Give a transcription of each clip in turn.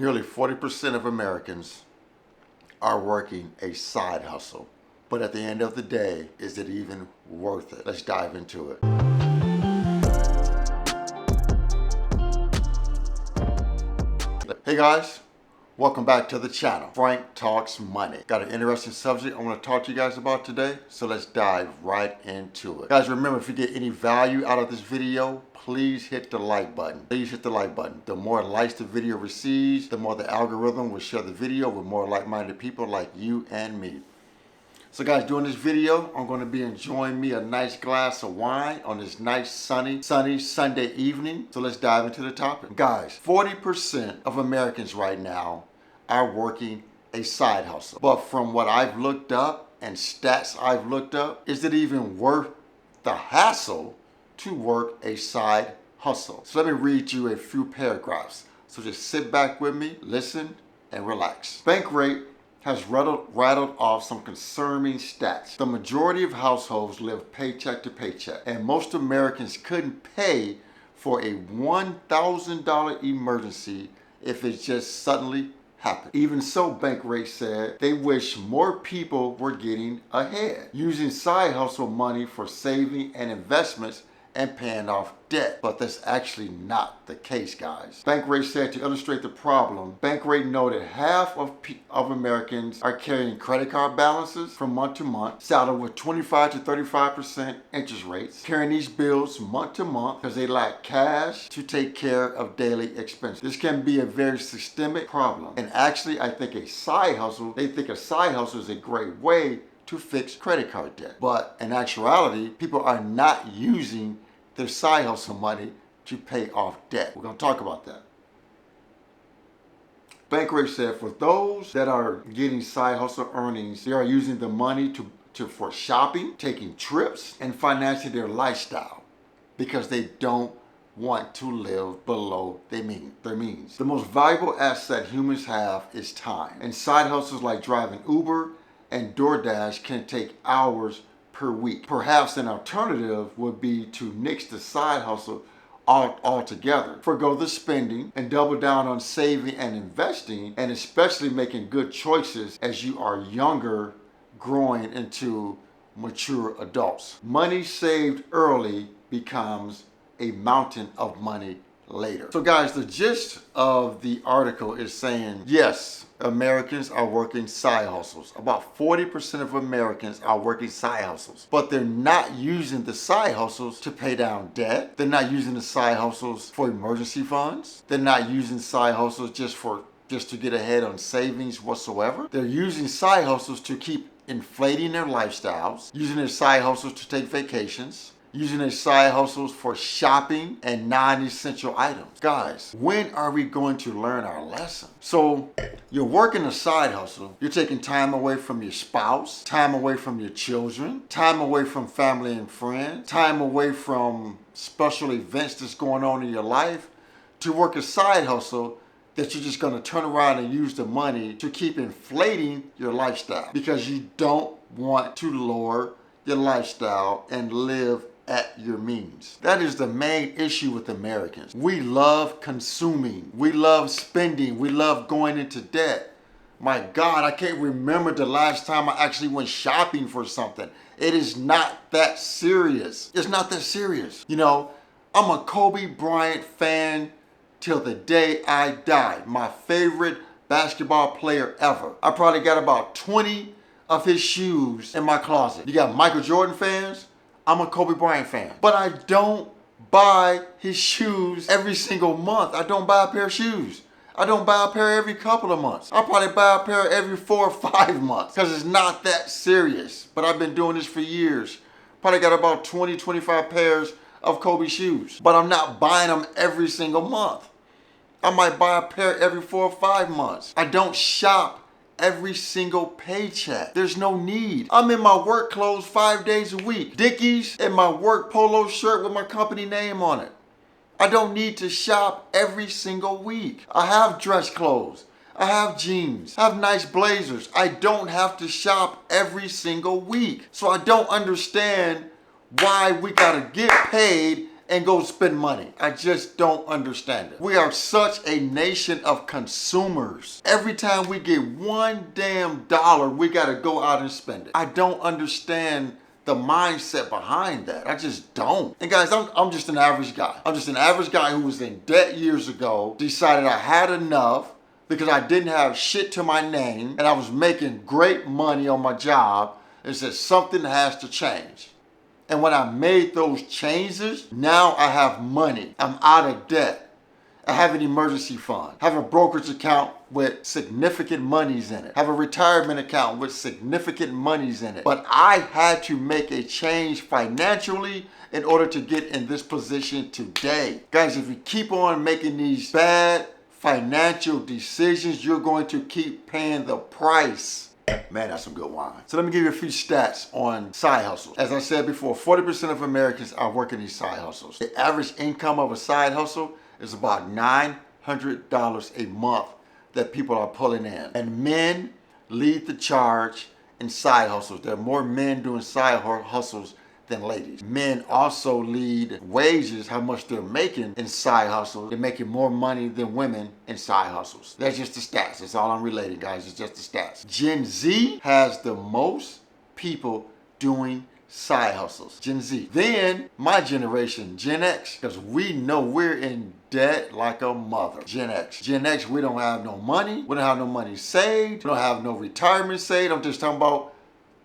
Nearly 40% of Americans are working a side hustle. But at the end of the day, is it even worth it? Let's dive into it. Hey guys, welcome back to the channel. Frank Talks Money. Got an interesting subject I want to talk to you guys about today, so let's dive right into it. Guys, remember, if you get any value out of this video, please hit the like button. Please hit the like button. The more likes the video receives, the more the algorithm will share the video with more like-minded people like you and me. So guys, during this video, I'm going to be enjoying me a nice glass of wine on this nice sunny Sunday evening. So let's dive into the topic. Guys, 40% of Americans right now are working a side hustle. But from what I've looked up and stats I've looked up, is it even worth the hassle to work a side hustle? So let me read you a few paragraphs. So just sit back with me, listen, and relax. Bankrate has rattled off some concerning stats. The majority of households live paycheck to paycheck, and most Americans couldn't pay for a $1,000 emergency if it just suddenly happened. Even so, Bankrate said they wish more people were getting ahead, using side hustle money for saving and investments and paying off debt. But that's actually not the case, guys. Bankrate said to illustrate the problem, Bankrate noted half of Americans are carrying credit card balances from month to month, saddled with 25 to 35% interest rates, carrying these bills month to month because they lack cash to take care of daily expenses. This can be a very systemic problem. And actually, I think they think a side hustle is a great way to fix credit card debt. But in actuality, people are not using their side hustle money to pay off debt. We're going to talk about that. Bankrate said for those that are getting side hustle earnings, they are using the money for shopping, taking trips, and financing their lifestyle because they don't want to live below their means. The most valuable asset humans have is time. And side hustles like driving Uber and DoorDash can take hours per week. Perhaps an alternative would be to nix the side hustle altogether. Forgo the spending and double down on saving and investing, and especially making good choices as you are younger, growing into mature adults. Money saved early becomes a mountain of money later. So guys, the gist of the article is saying, yes, Americans are working side hustles. About 40% of Americans are working side hustles, but they're not using the side hustles to pay down debt. They're not using the side hustles for emergency funds. They're not using side hustles just to get ahead on savings whatsoever. They're using side hustles to keep inflating their lifestyles, using their side hustles to take vacations, using their side hustles for shopping and non-essential items. Guys, when are we going to learn our lesson? So you're working a side hustle, you're taking time away from your spouse, time away from your children, time away from family and friends, time away from special events that's going on in your life to work a side hustle that you're just going to turn around and use the money to keep inflating your lifestyle because you don't want to lower your lifestyle and live at your means. That is the main issue with Americans. We love consuming. We love spending. We love going into debt. My God, I can't remember the last time I actually went shopping for something. It is not that serious. It's not that serious. You know, I'm a Kobe Bryant fan till the day I die. My favorite basketball player ever. I probably got about 20 of his shoes in my closet. You got Michael Jordan fans? I'm a Kobe Bryant fan, but I don't buy his shoes every single month. I don't buy a pair of shoes. I don't buy a pair every couple of months. I'll probably buy a pair every 4 or 5 months because it's not that serious. But I've been doing this for years. Probably got about 20, 25 pairs of Kobe shoes, but I'm not buying them every single month. I might buy a pair every 4 or 5 months. I don't shop every single paycheck. There's no need. I'm in my work clothes 5 days a week. Dickies and my work polo shirt with my company name on it. I don't need to shop every single week. I have dress clothes. I have jeans. I have nice blazers. I don't have to shop every single week. So I don't understand why we gotta get paid and go spend money. I just don't understand it. We are such a nation of consumers. Every time we get one damn dollar, we gotta go out and spend it. I don't understand the mindset behind that. I just don't. And guys, I'm just an average guy. I'm just an average guy who was in debt years ago, decided I had enough because I didn't have shit to my name and I was making great money on my job, and said something has to change. And when I made those changes, now I have money. I'm out of debt. I have an emergency fund. I have a brokerage account with significant monies in it. I have a retirement account with significant monies in it. But I had to make a change financially in order to get in this position today. Guys, if you keep on making these bad financial decisions, you're going to keep paying the price. Man, that's some good wine. So let me give you a few stats on side hustles. As I said before, 40% of Americans are working these side hustles. The average income of a side hustle is about $900 a month that people are pulling in. And men lead the charge in side hustles. There are more men doing side hustles than ladies. Men also lead wages, how much they're making in side hustles. They're making more money than women in side hustles. That's just the stats. That's all I'm relating, guys. It's just the stats. Gen Z has the most people doing side hustles. Gen Z. Then my generation, Gen X, because we know we're in debt like a mother. Gen X. Gen X, we don't have no money. We don't have no money saved. We don't have no retirement saved. I'm just talking about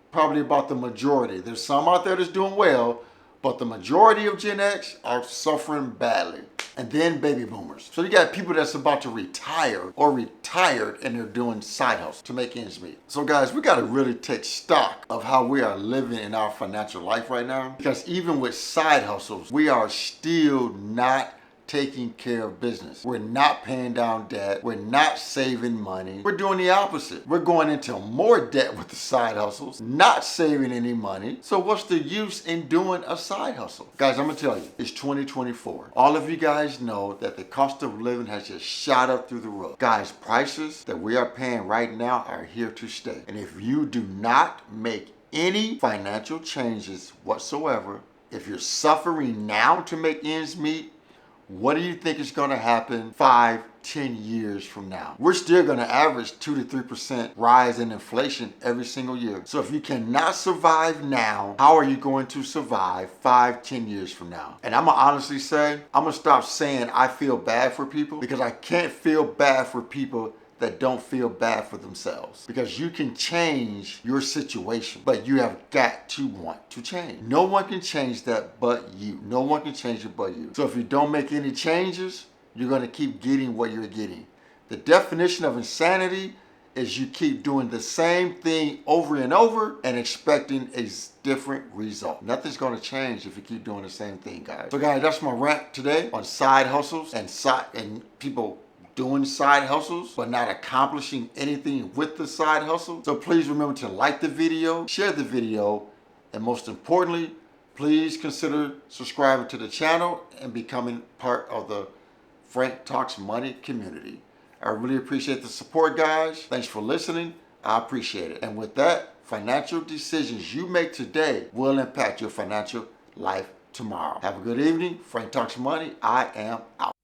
probably about the majority. There's some out there that's doing well, but the majority of Gen X are suffering badly. And then baby boomers. So you got people that's about to retire or retired and they're doing side hustles to make ends meet. So guys, we got to really take stock of how we are living in our financial life right now. Because even with side hustles, we are still not taking care of business. We're not paying down debt. We're not saving money. We're doing the opposite. We're going into more debt with the side hustles, not saving any money. So what's the use in doing a side hustle? Guys, I'm gonna tell you, it's 2024. All of you guys know that the cost of living has just shot up through the roof. Guys, prices that we are paying right now are here to stay. And if you do not make any financial changes whatsoever, if you're suffering now to make ends meet, what do you think is going to happen 5, 10 years from now? We're still going to average 2 to 3% rise in inflation every single year. So if you cannot survive now, how are you going to survive 5, 10 years from now? And I'm going to honestly say, I'm going to stop saying I feel bad for people, because I can't feel bad for people that don't feel bad for themselves. Because you can change your situation, but you have got to want to change. No one can change that but you. No one can change it but you. So if you don't make any changes, you're going to keep getting what you're getting. The definition of insanity is you keep doing the same thing over and over and expecting a different result. Nothing's going to change if you keep doing the same thing, guys. So guys, that's my rant today on side hustles and people doing side hustles but not accomplishing anything with the side hustle. So please remember to like the video, share the video, and most importantly, please consider subscribing to the channel and becoming part of the Frank Talks Money community. I really appreciate the support, guys. Thanks for listening. I appreciate it. And with that, financial decisions you make today will impact your financial life tomorrow. Have a good evening. Frank Talks Money. I am out.